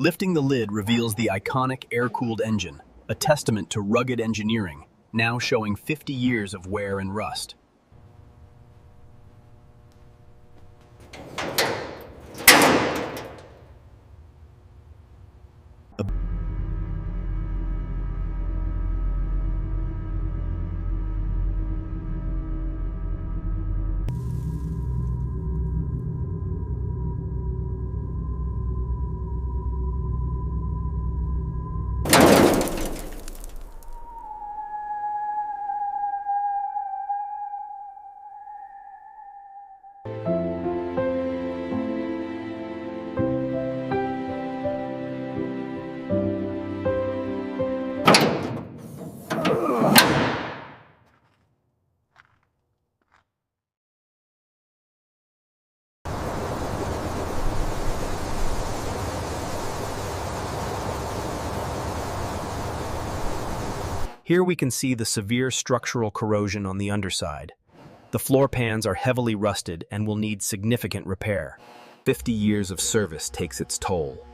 Lifting the lid reveals the iconic air-cooled engine, a testament to rugged engineering, now showing 50 years of wear and rust. Here we can see the severe structural corrosion on the underside. The floor pans are heavily rusted and will need significant repair. 50 years of service takes its toll.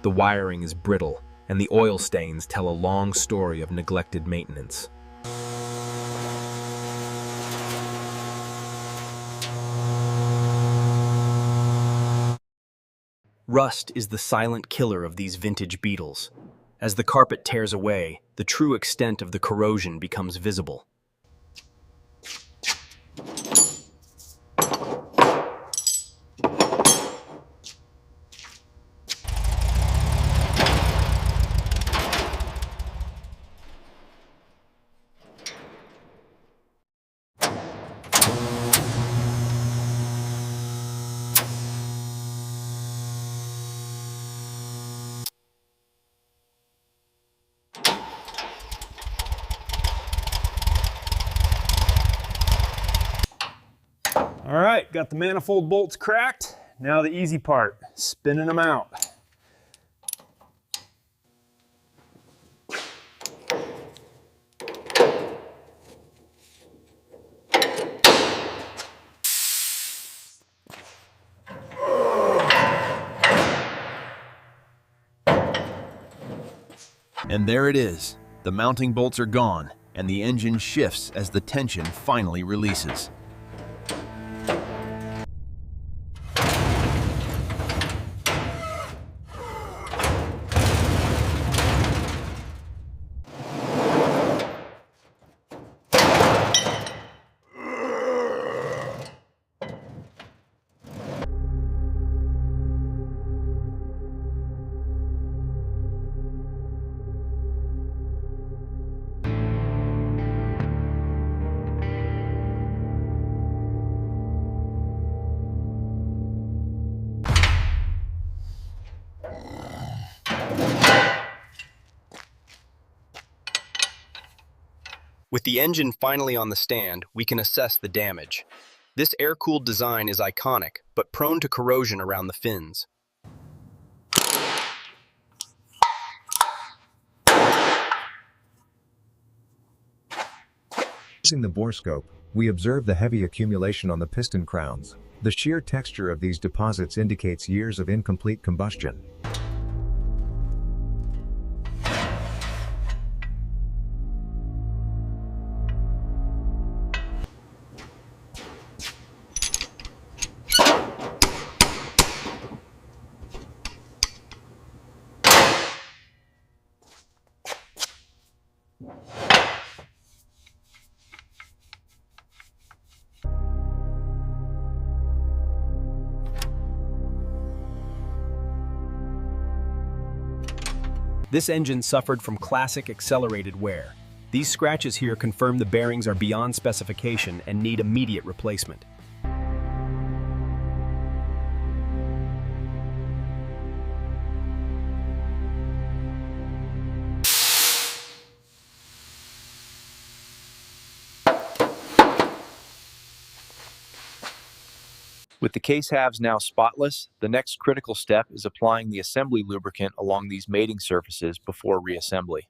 The wiring is brittle, and the oil stains tell a long story of neglected maintenance. Rust is the silent killer of these vintage Beetles. As the carpet tears away, the true extent of the corrosion becomes visible. All right, got the manifold bolts cracked. Now the easy part, spinning them out. And there it is. The mounting bolts are gone, and the engine shifts as the tension finally releases. With the engine finally on the stand, we can assess the damage. This air-cooled design is iconic, but prone to corrosion around the fins. Using the borescope, we observe the heavy accumulation on the piston crowns. The sheer texture of these deposits indicates years of incomplete combustion. This engine suffered from classic accelerated wear. These scratches here confirm the bearings are beyond specification and need immediate replacement. With the case halves now spotless, the next critical step is applying the assembly lubricant along these mating surfaces before reassembly.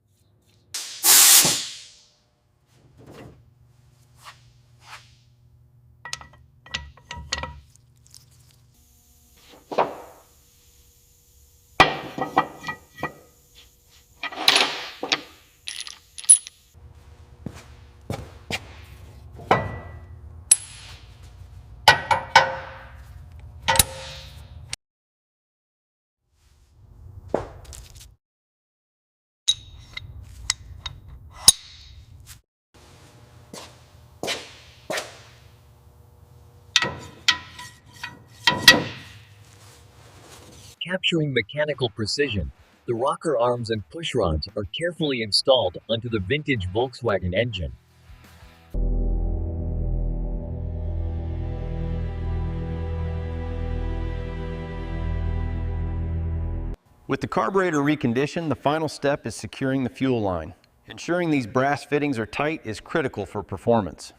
Capturing mechanical precision, the rocker arms and pushrods are carefully installed onto the vintage Volkswagen engine. With the carburetor reconditioned, the final step is securing the fuel line. Ensuring these brass fittings are tight is critical for performance.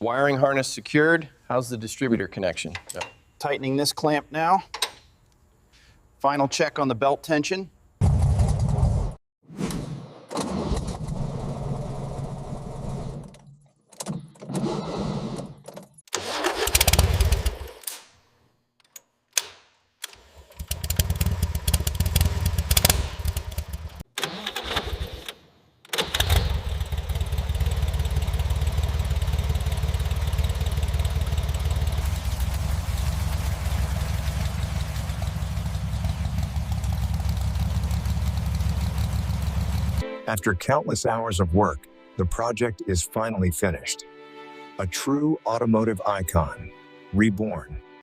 Wiring harness secured. How's the distributor connection? Tightening this clamp now. Final check on the belt tension. After countless hours of work, the project is finally finished. A true automotive icon, reborn.